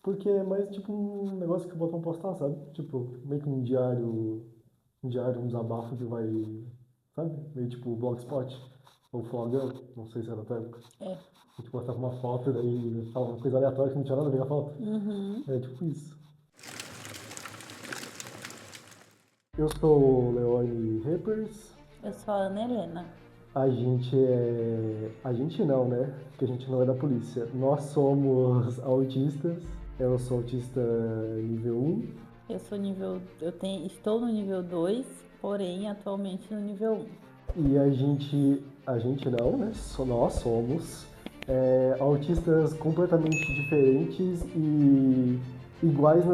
Porque é mais tipo um negócio que botam postar, sabe? Tipo, meio que um diário, um desabafo que vai, sabe? Meio tipo Blogspot ou Flogão, não sei se era da tua época. É. A gente postava uma foto e daí falava uma coisa aleatória que não tinha nada a ver com a foto. Uhum. É tipo isso. Eu sou o Leone Reppers. Eu sou a Ana Helena. A gente é. A gente não, né? Porque a gente não é da polícia. Nós somos autistas. Eu sou autista nível 1. Eu sou nível. Estou no nível 2, porém atualmente no nível 1. E a gente não, né? Nós somos autistas completamente diferentes e iguais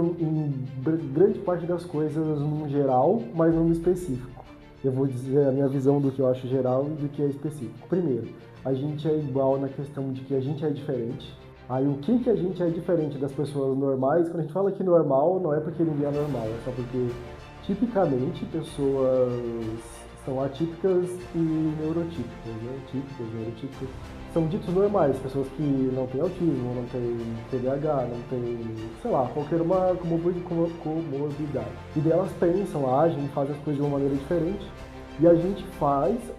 grande parte das coisas no geral, mas não no específico. Eu vou dizer a minha visão do que eu acho geral e do que é específico. Primeiro, a gente é igual na questão de que a gente é diferente. Aí o que a gente é diferente das pessoas normais? Quando a gente fala que normal, não é porque ninguém é normal, é só porque tipicamente pessoas são atípicas e neurotípicas, né? Típicas, neurotípicas. São ditos normais, pessoas que não têm autismo, não têm TDAH, não têm, sei lá, qualquer uma comorbidade. E daí elas pensam, agem, fazem as coisas de uma maneira diferente. E a gente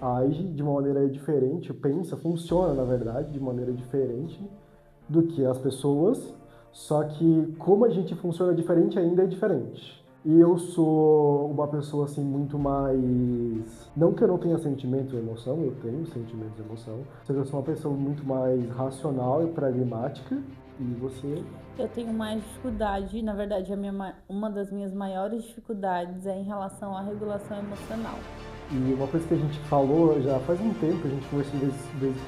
age de uma maneira diferente, pensa, funciona, na verdade, de maneira diferente do que as pessoas, só que como a gente funciona diferente, ainda é diferente. E eu sou uma pessoa assim muito mais. Não que eu não tenha sentimento e emoção, eu tenho sentimentos e emoção. Só que eu sou uma pessoa muito mais racional e pragmática. E você? Eu tenho mais dificuldade, na verdade, uma das minhas maiores dificuldades é em relação à regulação emocional. E uma coisa que a gente falou já faz um tempo, a gente conversou de vez em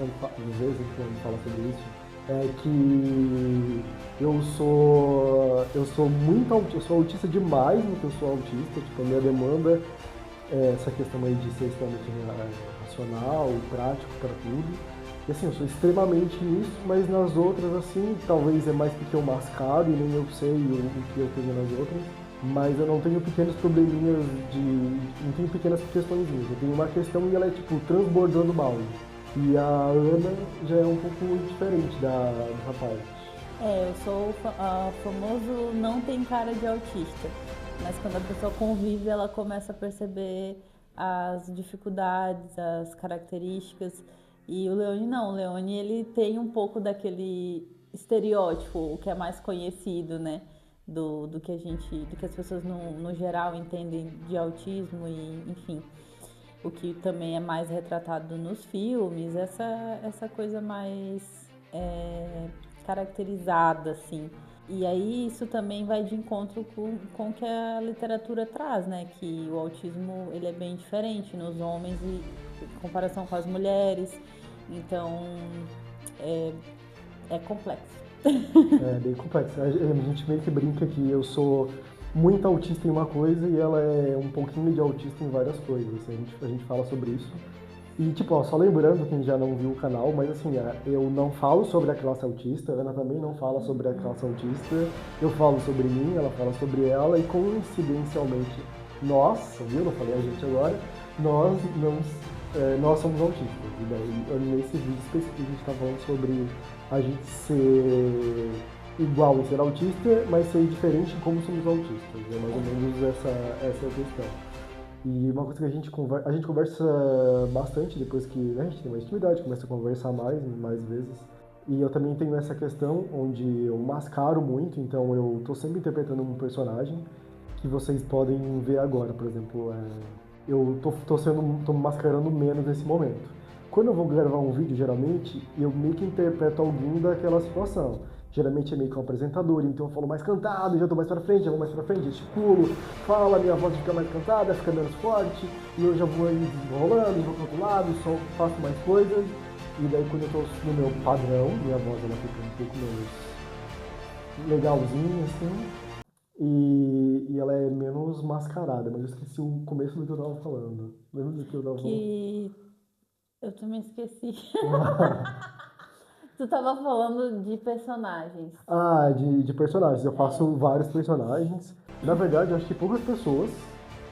quando fala sobre isso, é que eu sou muito eu sou autista demais no que eu sou autista, tipo, a minha demanda é essa questão aí de ser extremamente racional, prático para tudo. E assim, eu sou extremamente nisso, mas nas outras, assim, talvez é mais porque eu mascaro e nem eu sei o que eu tenho nas outras. Mas eu não tenho pequenos probleminhas de. Não tenho pequenas questõezinhas. Eu tenho uma questão e ela é tipo transbordando o balde. E a Ana já é um pouco diferente do rapaz. Eu sou o famoso não tem cara de autista, mas quando a pessoa convive, ela começa a perceber as dificuldades, as características. E o Leone não, o Leone ele tem um pouco daquele estereótipo, o que é mais conhecido, né? Do que as pessoas no geral entendem de autismo e, enfim, o que também é mais retratado nos filmes, essa coisa mais é, caracterizada, assim. E aí isso também vai de encontro com o que a literatura traz, né? Que o autismo ele é bem diferente nos homens e em comparação com as mulheres. Então é, é complexo. É bem complexo. A gente meio que brinca que eu sou muito autista em uma coisa e ela é um pouquinho de autista em várias coisas. A gente fala sobre isso. E, tipo, ó, só lembrando quem já não viu o canal, mas assim, eu não falo sobre a classe autista, a Ana também não fala sobre a classe autista, eu falo sobre mim, ela fala sobre ela, e coincidencialmente, nós, viu? Não falei a gente agora, nós não, nós somos autistas. E daí, nesse vídeo específico, a gente tá falando sobre a gente ser igual em ser autista, mas ser diferente em como somos autistas. É mais ou menos essa a questão. E uma coisa que a gente conversa bastante depois que, né, a gente tem mais intimidade, começa a conversar mais vezes. E eu também tenho essa questão onde eu mascaro muito, então eu tô sempre interpretando um personagem que vocês podem ver agora, por exemplo. Eu tô mascarando menos nesse momento. Quando eu vou gravar um vídeo, geralmente, eu meio que interpreto alguém daquela situação. Geralmente é meio que um apresentador, então eu falo mais cantado, já tô mais pra frente, já vou mais pra frente, gesticulo, fala, minha voz fica mais cantada, fica menos forte, e eu já vou aí desenrolando, vou pro outro lado, só faço mais coisas. E daí quando eu tô no meu padrão, minha voz ela fica um pouco menos legalzinha, assim, e ela é menos mascarada, mas eu esqueci o começo do que eu tava falando. Lembra do que eu tava falando? Que eu também esqueci. Tu tava falando de personagens. Ah, de personagens. Eu É. faço vários personagens. Na verdade, eu acho que poucas pessoas.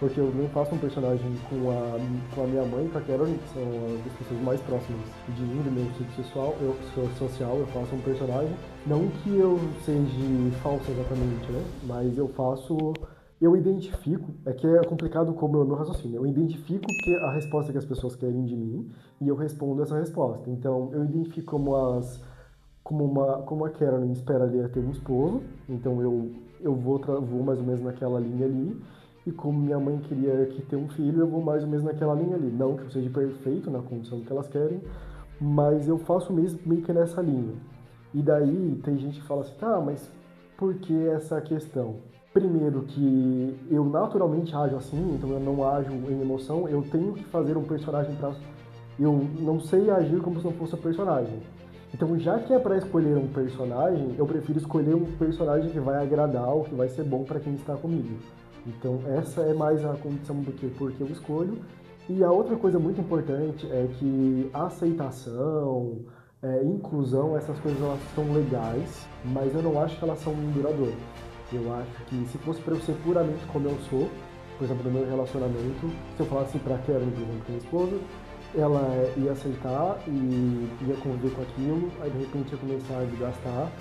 Porque eu não faço um personagem com a minha mãe e com a Caroline, que são as pessoas mais próximas de mim, do meu ciclo social, eu faço um personagem. Não que eu seja falso exatamente, né? Mas eu identifico, é que é complicado como é o meu raciocínio, eu identifico que a resposta que as pessoas querem de mim e eu respondo essa resposta. Então, eu identifico como a Caroline espera ali ter um esposo, então eu vou mais ou menos naquela linha ali, e como minha mãe queria que ter um filho, eu vou mais ou menos naquela linha ali. Não que eu seja perfeito na condição que elas querem, mas eu faço mesmo meio que nessa linha. E daí tem gente que fala assim, tá, mas por que essa questão? Primeiro que eu naturalmente ajo assim, então eu não ajo em emoção, eu tenho que fazer um personagem para... Eu não sei agir como se não fosse um personagem. Então, já que é para escolher um personagem, eu prefiro escolher um personagem que vai agradar ou que vai ser bom para quem está comigo. Então, essa é mais a condição do que porque eu escolho. E a outra coisa muito importante é que a aceitação, inclusão, essas coisas elas são legais, mas eu não acho que elas são duradouras. Eu acho que se fosse para eu ser puramente como eu sou, por exemplo, no meu relacionamento, se eu falasse para a Karen, por exemplo, minha esposa, ela ia aceitar e ia conviver com aquilo, aí de repente ia começar a desgastar,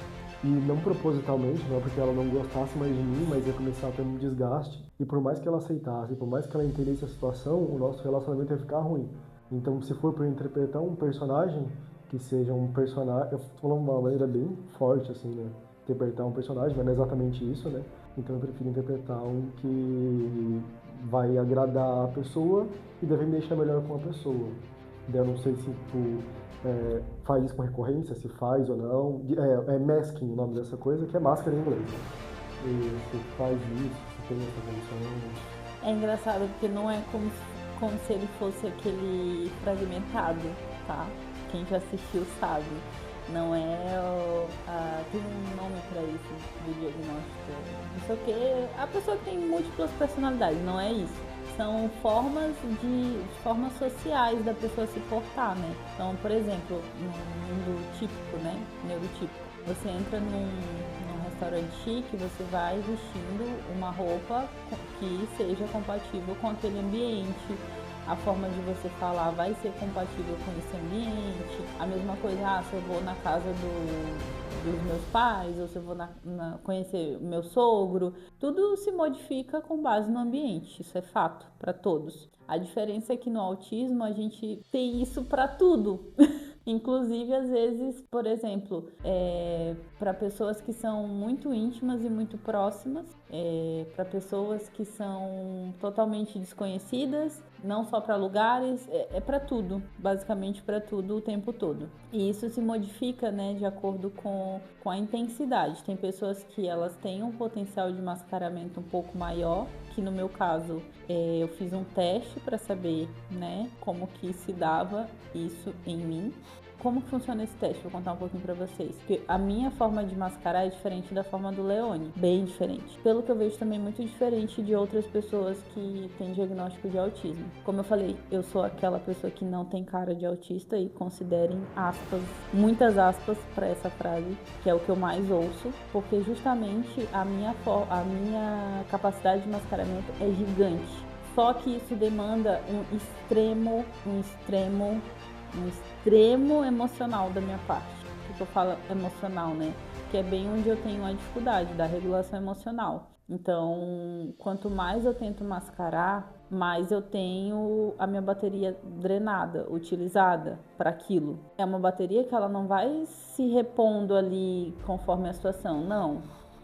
e não propositalmente, não é porque ela não gostasse mais de mim, mas ia começar a ter um desgaste, e por mais que ela aceitasse, por mais que ela entendesse a situação, o nosso relacionamento ia ficar ruim. Então, se for para eu interpretar um personagem, que seja um personagem, eu tô falando de uma maneira bem forte, assim, né? Interpretar um personagem, mas não é exatamente isso, né? Então eu prefiro interpretar um que vai agradar a pessoa e deve mexer melhor com a pessoa. Eu não sei se tu faz isso com recorrência, se faz ou não. É masking o nome dessa coisa, que é máscara em inglês. Né? E se faz isso, se tem essa condição. É engraçado porque não é como se ele fosse aquele fragmentado, tá? Quem já assistiu sabe. Não é tem um nome pra isso do diagnóstico. Não sei o que. A pessoa que tem múltiplas personalidades, não é isso. São formas sociais da pessoa se portar, né? Então, por exemplo, no mundo típico, né? Neurotípico. Você entra num restaurante chique, você vai vestindo uma roupa que seja compatível com aquele ambiente. A forma de você falar vai ser compatível com esse ambiente. A mesma coisa, se eu vou na casa dos meus pais, ou se eu vou conhecer o meu sogro, tudo se modifica com base no ambiente, isso é fato para todos. A diferença é que no autismo a gente tem isso para tudo. Inclusive, às vezes, por exemplo, para pessoas que são muito íntimas e muito próximas, para pessoas que são totalmente desconhecidas, não só para lugares, para tudo, basicamente para tudo o tempo todo. E isso se modifica, né, de acordo com a intensidade. Tem pessoas que elas têm um potencial de mascaramento um pouco maior, que no meu caso eu fiz um teste para saber, né, como que se dava isso em mim. Como que funciona esse teste? Vou contar um pouquinho pra vocês. Porque a minha forma de mascarar é diferente da forma do Leone. Bem diferente. Pelo que eu vejo também muito diferente de outras pessoas que têm diagnóstico de autismo. Como eu falei, eu sou aquela pessoa que não tem cara de autista e considerem aspas, muitas aspas pra essa frase, que é o que eu mais ouço. Porque justamente a minha capacidade de mascaramento é gigante. Só que isso demanda um extremo emocional da minha parte. O que eu falo emocional, né? Que é bem onde eu tenho a dificuldade da regulação emocional. Então, quanto mais eu tento mascarar, mais eu tenho a minha bateria drenada, utilizada para aquilo. É uma bateria que ela não vai se repondo ali conforme a situação, não.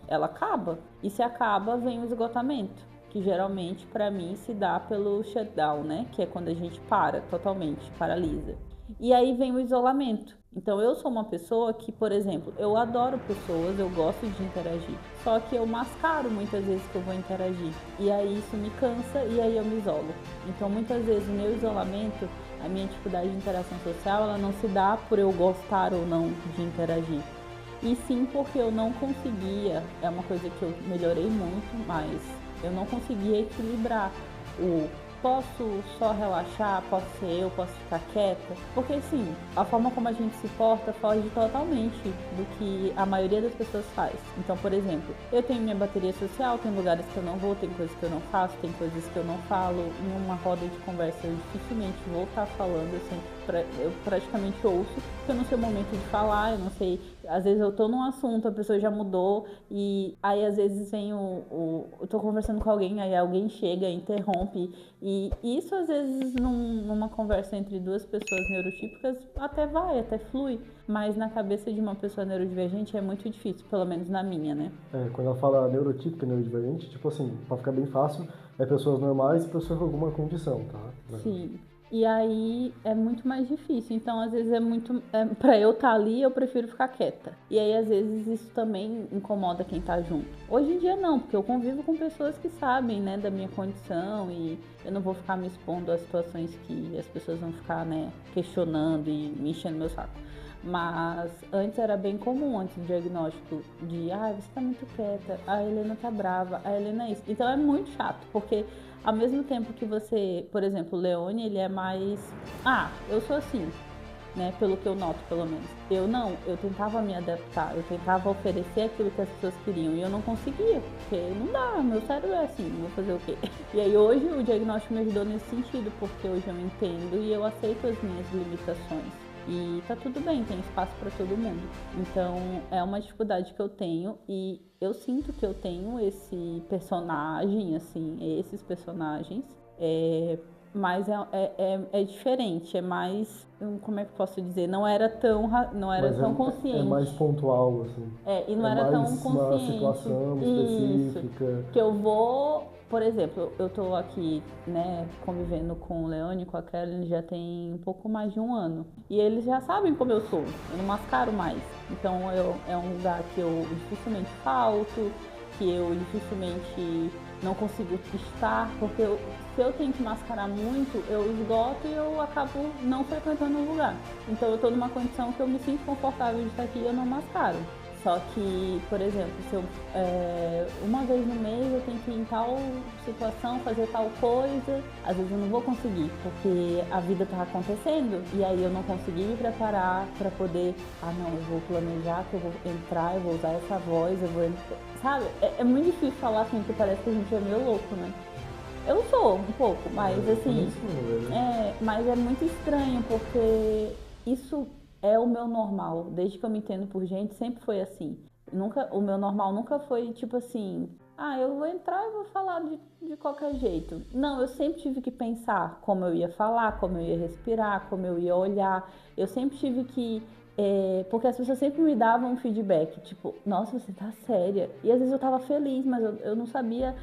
Ela acaba. E se acaba, vem o esgotamento, que geralmente para mim se dá pelo shutdown, né? Que é quando a gente para totalmente, paralisa. E aí vem o isolamento. Então eu sou uma pessoa que, por exemplo, eu adoro pessoas, eu gosto de interagir. Só que eu mascaro muitas vezes que eu vou interagir. E aí isso me cansa e aí eu me isolo. Então muitas vezes o meu isolamento, a minha dificuldade de interação social, ela não se dá por eu gostar ou não de interagir. E sim porque eu não conseguia, é uma coisa que eu melhorei muito, mas eu não conseguia equilibrar posso só relaxar, posso ser eu, posso ficar quieta? Porque assim, a forma como a gente se porta foge totalmente do que a maioria das pessoas faz. Então, por exemplo, eu tenho minha bateria social, tem lugares que eu não vou, tem coisas que eu não faço, tem coisas que eu não falo. Em uma roda de conversa eu dificilmente vou estar falando, eu praticamente ouço, porque eu não sei o momento de falar, eu não sei, às vezes eu tô num assunto, a pessoa já mudou, e aí às vezes vem eu tô conversando com alguém, aí alguém chega, interrompe, e isso às vezes numa conversa entre duas pessoas neurotípicas até flui, mas na cabeça de uma pessoa neurodivergente é muito difícil, pelo menos na minha, né? Quando ela fala neurotípica e neurodivergente, tipo assim, pra ficar bem fácil, é pessoas normais e pessoas com alguma condição, tá? Sim. E aí é muito mais difícil. Então, às vezes pra eu estar ali, eu prefiro ficar quieta. E aí, às vezes, isso também incomoda quem tá junto. Hoje em dia não, porque eu convivo com pessoas que sabem, né, da minha condição e eu não vou ficar me expondo a situações que as pessoas vão ficar, né, questionando e me enchendo meu saco. Mas antes era bem comum, antes do diagnóstico, de você tá muito quieta, a Helena tá brava, a Helena é isso. Então é muito chato, porque ao mesmo tempo que você, por exemplo, o Leone, ele é mais, eu sou assim, né, pelo que eu noto, pelo menos. Eu tentava me adaptar, eu tentava oferecer aquilo que as pessoas queriam e eu não conseguia, porque não dá, meu cérebro é assim, vou fazer o quê? E aí hoje o diagnóstico me ajudou nesse sentido, porque hoje eu entendo e eu aceito as minhas limitações. E tá tudo bem, tem espaço para todo mundo. Então é uma dificuldade que eu tenho e eu sinto que eu tenho esse personagem, assim, esses personagens, mas é diferente, é mais, como é que eu posso dizer, não era tão consciente. É mais pontual, assim. E não era tão consciente. Uma situação específica. Isso, que eu vou, por exemplo, eu tô aqui, né, convivendo com o Leone, com a Kelly, já tem um pouco mais de um ano. E eles já sabem como eu sou, eu não mascaro mais. Então é um lugar que eu dificilmente falto, que eu dificilmente não consigo estar, porque se eu tenho que mascarar muito, eu esgoto e eu acabo não frequentando o lugar. Então eu tô numa condição que eu me sinto confortável de estar aqui e eu não mascaro. Só que, por exemplo, se eu, uma vez no mês eu tenho que ir em tal situação, fazer tal coisa, às vezes eu não vou conseguir, porque a vida tá acontecendo e aí eu não consegui me preparar para poder, eu vou planejar que eu vou entrar, eu vou usar essa voz, eu vou entrar, sabe? É muito difícil falar assim, porque parece que a gente é meio louco, né? Eu sou um pouco, mas assim, mas é muito estranho, porque isso é o meu normal, desde que eu me entendo por gente, sempre foi assim. O meu normal nunca foi tipo assim, eu vou entrar e vou falar de qualquer jeito. Não, eu sempre tive que pensar como eu ia falar, como eu ia respirar, como eu ia olhar. Eu sempre tive que porque as pessoas sempre me davam um feedback, tipo, nossa, você tá séria. E às vezes eu tava feliz, mas eu não sabia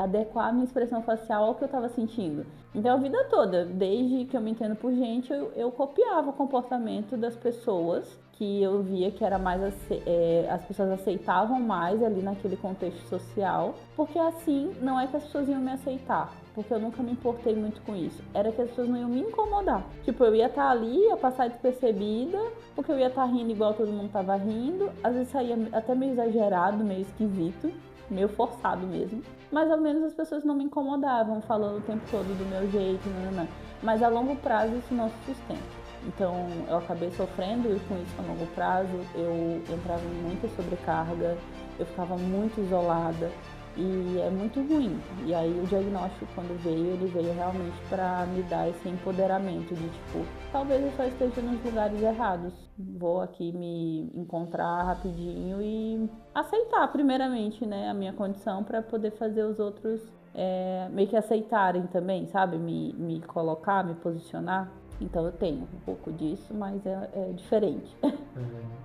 adequar a minha expressão facial ao que eu tava sentindo. Então a vida toda, desde que eu me entendo por gente, eu copiava o comportamento das pessoas, que eu via que era mais as pessoas aceitavam mais ali naquele contexto social, porque assim não é que as pessoas iam me aceitar, porque eu nunca me importei muito com isso. Era que as pessoas não iam me incomodar. Tipo, eu ia estar ali, ia passar despercebida, porque eu ia estar rindo igual todo mundo tava rindo. Às vezes saía até meio exagerado, meio esquisito, meio forçado mesmo. Mas ao menos as pessoas não me incomodavam, falando o tempo todo do meu jeito, não. Mas a longo prazo isso não se sustenta. Então eu acabei sofrendo com isso a longo prazo, eu entrava em muita sobrecarga, eu ficava muito isolada. E é muito ruim. E aí o diagnóstico, quando ele veio realmente para me dar esse empoderamento de tipo, talvez eu só esteja nos lugares errados. Vou aqui me encontrar rapidinho e aceitar primeiramente, né, a minha condição para poder fazer os outros meio que aceitarem também, sabe? Me colocar, me posicionar. Então eu tenho um pouco disso, mas é diferente.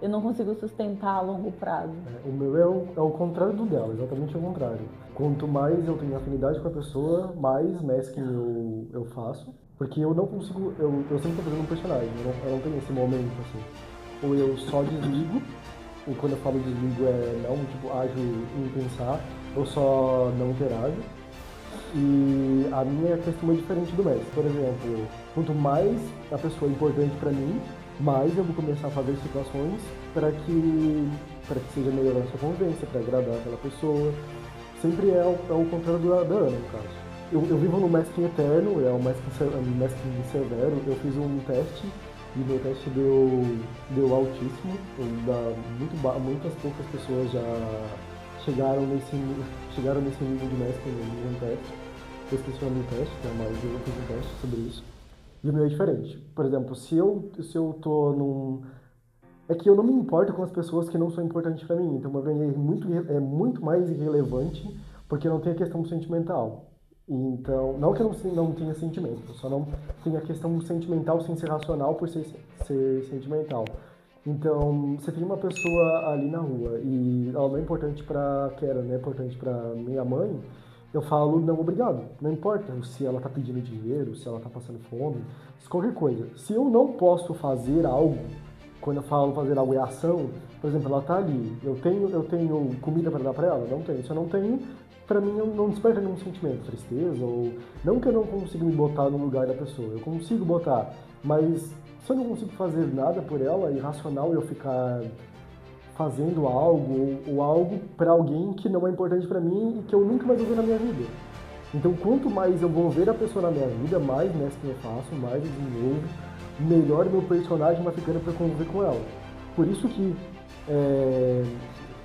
Eu não consigo sustentar a longo prazo. O meu é o contrário do dela, exatamente o contrário. Quanto mais eu tenho afinidade com a pessoa, mais masking eu faço. Porque eu não consigo, eu sempre tô fazendo um personagem, eu não tenho esse momento assim. Ou eu só desligo, e quando eu falo desligo não tipo ajo em pensar, eu só não interajo. E a minha questão é diferente do mestre. Por exemplo, quanto mais a pessoa é importante para mim, mais eu vou começar a fazer situações para que seja melhor a sua convivência, para agradar aquela pessoa. Sempre é o contrário da Ana, no caso. eu vivo no masking eterno, é o masking severo. Eu fiz um teste e meu teste deu altíssimo. Muitas poucas pessoas já chegaram nesse nível de masking em um teste. Eu esqueci o nome do teste, né, mas eu fiz um teste sobre isso. E o meu é diferente. Por exemplo, se eu tô num. É que eu não me importo com as pessoas que não são importantes pra mim. Então, o meu é muito mais irrelevante porque não tem a questão sentimental. Então, não que eu não tenha sentimento, eu só não tenho a questão sentimental sem ser racional por ser sentimental. Então, você tem uma pessoa ali na rua e ela não é importante pra Kera, não é importante pra minha mãe, eu falo não obrigado. Não importa se ela tá pedindo dinheiro, se ela tá passando fome, se qualquer coisa. Se eu não posso fazer algo, quando eu falo fazer algo é ação, por exemplo, ela tá ali, eu tenho comida para dar para ela? Não tenho. Se eu não tenho, para mim não desperta nenhum sentimento, tristeza, ou não que eu não consiga me botar no lugar da pessoa, eu consigo botar, mas se eu não consigo fazer nada por ela, é irracional eu ficar fazendo algo ou algo para alguém que não é importante para mim e que eu nunca mais vou ver na minha vida. Então, quanto mais eu vou ver a pessoa na minha vida, mais mestre eu faço, mais eu desenvolvo, melhor meu personagem vai ficando para conviver com ela. Por isso que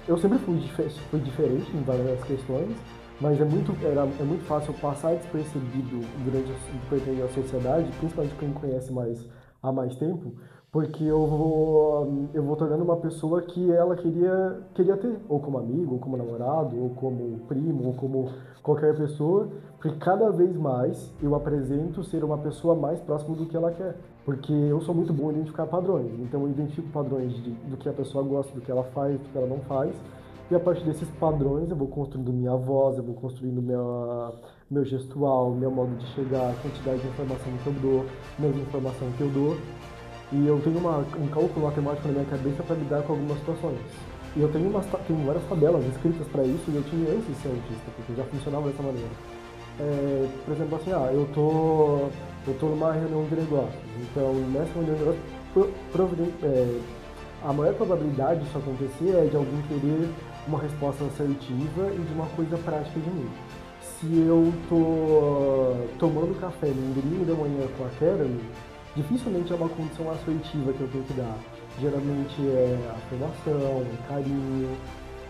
eu sempre fui diferente em várias questões, mas é muito fácil passar despercebido durante a sociedade, principalmente quem me conhece há mais tempo, porque eu vou tornando uma pessoa que ela queria ter, ou como amigo, ou como namorado, ou como primo, ou como qualquer pessoa, porque cada vez mais eu apresento ser uma pessoa mais próxima do que ela quer. Porque eu sou muito bom em identificar padrões, então eu identifico padrões do que a pessoa gosta, do que ela faz, do que ela não faz, e a partir desses padrões eu vou construindo minha voz, eu vou construindo meu gestual, meu modo de chegar, a quantidade de informação que eu dou, menos informação que eu dou. E eu tenho um cálculo matemático na minha cabeça para lidar com algumas situações. E eu tenho várias tabelas escritas para isso e eu tinha antes de ser autista, porque eu já funcionava dessa maneira. Por exemplo, assim, eu tô numa reunião de negócios, então nessa reunião de negócios, a maior probabilidade disso acontecer é de alguém querer uma resposta assertiva e de uma coisa prática de mim. Se eu tô tomando café no domingo da manhã com a Karen, dificilmente é uma condição assertiva que eu tenho que dar. Geralmente é afirmação, carinho.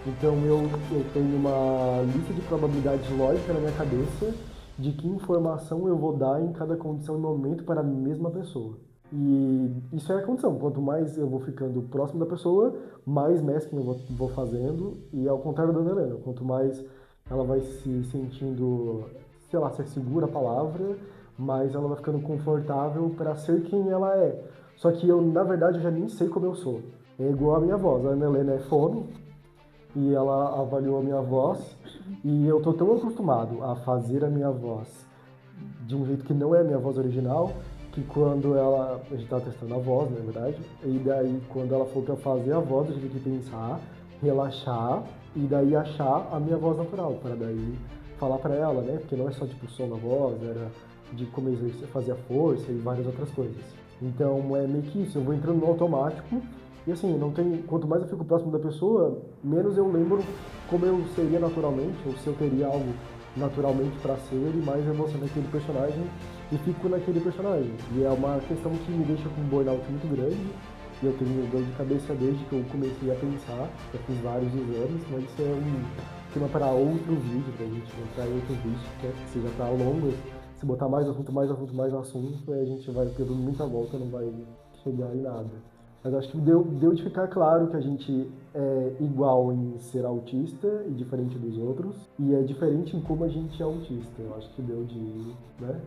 Então eu tenho uma lista de probabilidades lógica na minha cabeça de que informação eu vou dar em cada condição e momento para a mesma pessoa. E isso é a condição. Quanto mais eu vou ficando próximo da pessoa, mais masking eu vou fazendo. E ao contrário da Helena, quanto mais ela vai se sentindo, sei lá, se é segura a palavra, mais ela vai ficando confortável para ser quem ela é. Só que eu, na verdade, eu já nem sei como eu sou. É igual a minha voz. A Ana Helena é fono e ela avaliou a minha voz e eu tô tão acostumado a fazer a minha voz de um jeito que não é a minha voz original, que quando a gente tava testando a voz, na verdade, e daí quando ela falou pra eu fazer a voz, eu tive que pensar, relaxar e daí achar a minha voz natural, para daí falar pra ela, né? Porque não é só tipo o som da voz, era de como fazer a força e várias outras coisas. Então é meio que isso, eu vou entrando no automático e assim, não tem, quanto mais eu fico próximo da pessoa, menos eu lembro como eu seria naturalmente, ou se eu teria algo naturalmente para ser, e mais eu vou ser naquele personagem e fico naquele personagem. E é uma questão que me deixa com um burnout muito grande, e eu tenho dor de cabeça desde que eu comecei a pensar, já fiz vários exames, mas isso é um tema para outro vídeo, pra gente entrar em outro vídeo, né? Se já tá longo, se botar mais assunto, aí a gente vai tendo muita volta, não vai chegar em nada. Mas acho que deu de ficar claro que a gente é igual em ser autista e diferente dos outros, e é diferente em como a gente é autista. Eu acho que deu de, né?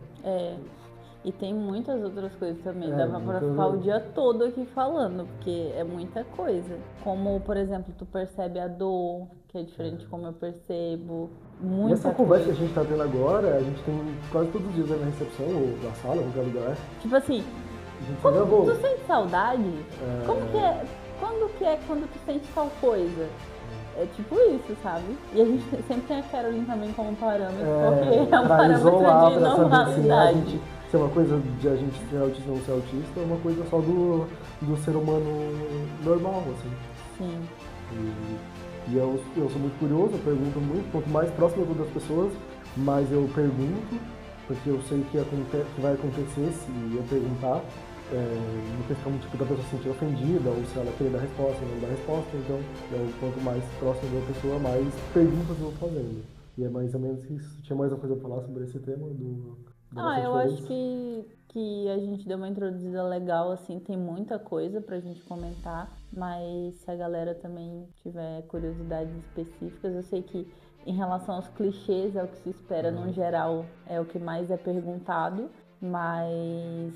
E tem muitas outras coisas também. Dava pra ficar o dia todo aqui falando, porque é muita coisa. Como, por exemplo, tu percebe a dor, que é diferente de como eu percebo. E essa conversa que a gente tá tendo agora, a gente tem quase todos os dias na recepção, ou na sala, em qualquer lugar. Tipo assim, tu sente saudade? Como que é? Quando tu sente tal coisa? É tipo isso, sabe? E a gente sempre tem a Caroline também como parâmetro, porque é um parâmetro de normalidade. Se é uma coisa de a gente ser autista ou não ser autista, é uma coisa só do ser humano normal, assim. Sim. E eu sou muito curioso, eu pergunto muito, quanto mais próximo eu tô das pessoas, mais eu pergunto, porque eu sei que vai acontecer se eu perguntar, no questão tipo, da pessoa se sentir ofendida, ou se ela querer dar resposta ou não dar resposta, então quanto mais próximo da pessoa, mais perguntas eu vou fazendo. E é mais ou menos isso. Tinha mais uma coisa pra falar sobre esse tema da nossa Eu acho diferença? que a gente deu uma introduzida legal, assim, tem muita coisa pra gente comentar, mas se a galera também tiver curiosidades específicas, eu sei que em relação aos clichês é o que se espera no geral, é o que mais é perguntado, mas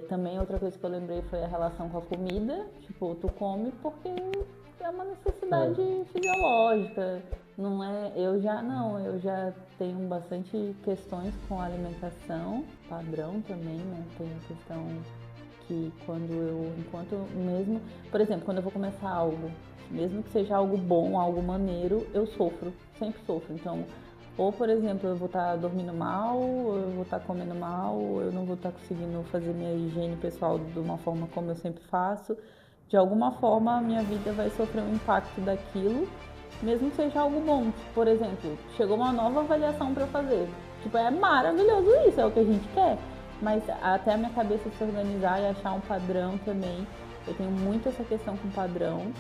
também outra coisa que eu lembrei foi a relação com a comida, tipo, tu come porque é uma É, necessidade fisiológica, não é, eu já tenho bastante questões com a alimentação, padrão também, né? Tem a questão que enquanto mesmo, por exemplo, quando eu vou começar algo, mesmo que seja algo bom, algo maneiro, eu sofro, sempre sofro. Então, ou por exemplo, eu vou estar dormindo mal, ou eu vou estar comendo mal, ou eu não vou estar conseguindo fazer minha higiene pessoal de uma forma como eu sempre faço. De alguma forma, a minha vida vai sofrer um impacto daquilo, mesmo que seja algo bom. Por exemplo, chegou uma nova avaliação para eu fazer. Tipo, é maravilhoso isso, é o que a gente quer. Mas até a minha cabeça se organizar e achar um padrão também. Eu tenho muito essa questão com padrão,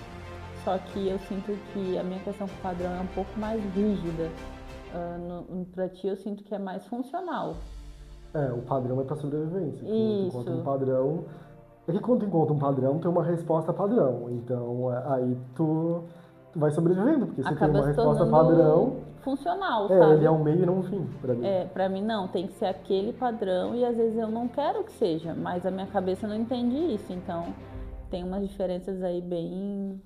só que eu sinto que a minha questão com padrão é um pouco mais rígida. Pra ti eu sinto que é mais funcional. o padrão é para sobrevivência. Tu encontra um Isso. padrão. É que quando tu encontra um padrão, tem uma resposta padrão. Então aí tu vai sobrevivendo, porque se tem Acaba uma se resposta padrão, tornando funcional, ele é sabe? um meio e não um fim, pra mim. Pra mim não, tem que ser aquele padrão e às vezes eu não quero que seja, mas a minha cabeça não entende isso, então tem umas diferenças aí bem.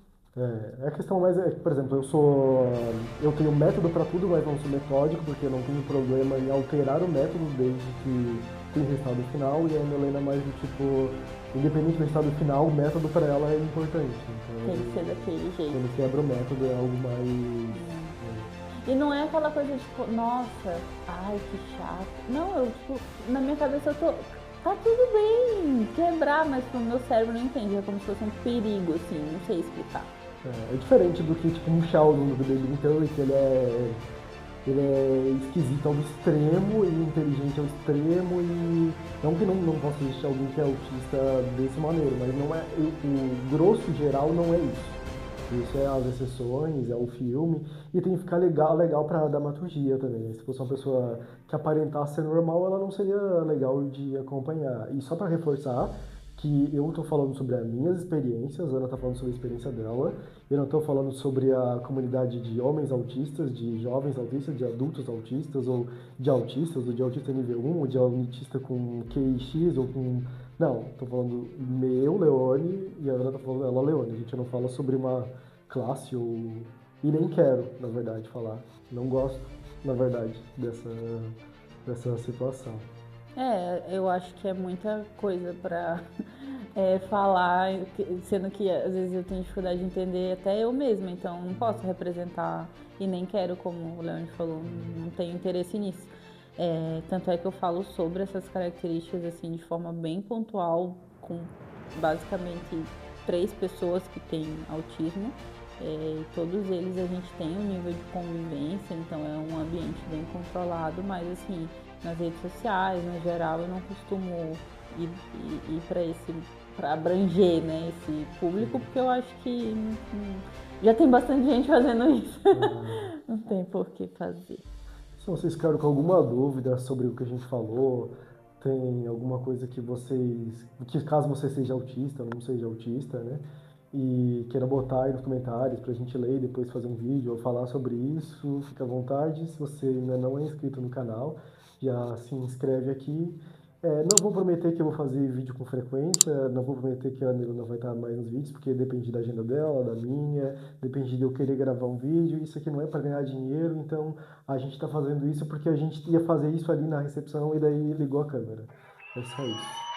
A questão mais é que, por exemplo, eu tenho método para tudo, mas não sou metódico, porque eu não tenho problema em alterar o método desde que tem resultado final, e a Milena é mais do tipo, independente do resultado final, o método para ela é importante. Tem que ser Então, daquele jeito. quando quebra o método é algo mais. E não é aquela coisa tipo, nossa, ai que chato. Não, eu, tipo, na minha cabeça eu tô. Tá tudo bem quebrar, mas pro meu cérebro não entende. É como se fosse um perigo, assim, não sei explicar. É diferente do que tipo um Sheldon do Big Bang Theory, que ele é esquisito ao extremo e inteligente ao extremo e não que não possa existir alguém que é autista desse maneiro, mas não é o grosso geral não é isso. Isso é as exceções, é o filme e tem que ficar legal para dramaturgia também. Se fosse uma pessoa que aparentasse ser normal, ela não seria legal de acompanhar. E só para reforçar que eu tô falando sobre as minhas experiências, a Ana tá falando sobre a experiência dela. Eu não estou falando sobre a comunidade de homens autistas, de jovens autistas, de adultos autistas, ou de autista nível 1, ou de autista com QIX, ou com... Não, estou falando meu, Leone, e a Ana está falando ela, Leone. A gente não fala sobre uma classe, ou... E nem quero, na verdade, falar. Não gosto, na verdade, dessa situação. Eu acho que é muita coisa pra falar, sendo que às vezes eu tenho dificuldade de entender até eu mesma, então não posso representar e nem quero, como o Leandro falou, não tenho interesse nisso. Tanto é que eu falo sobre essas características assim de forma bem pontual, com basicamente 3 pessoas que têm autismo. Todos eles a gente tem um nível de convivência, então é um ambiente bem controlado, mas assim, nas redes sociais, no geral, eu não costumo ir para abranger, né, esse público, porque eu acho que já tem bastante gente fazendo isso. Não tem por que fazer. Se vocês ficaram com alguma dúvida sobre o que a gente falou, tem alguma coisa que caso você seja autista ou não seja autista, né? E queira botar aí nos comentários pra gente ler e depois fazer um vídeo ou falar sobre isso, fica à vontade. Se você ainda não é inscrito no canal, já se inscreve aqui. Não vou prometer que eu vou fazer vídeo com frequência, não vou prometer que a Niluna vai estar mais nos vídeos, porque depende da agenda dela, da minha, depende de eu querer gravar um vídeo. Isso aqui não é para ganhar dinheiro, então a gente está fazendo isso porque a gente ia fazer isso ali na recepção e daí ligou a câmera. É só isso.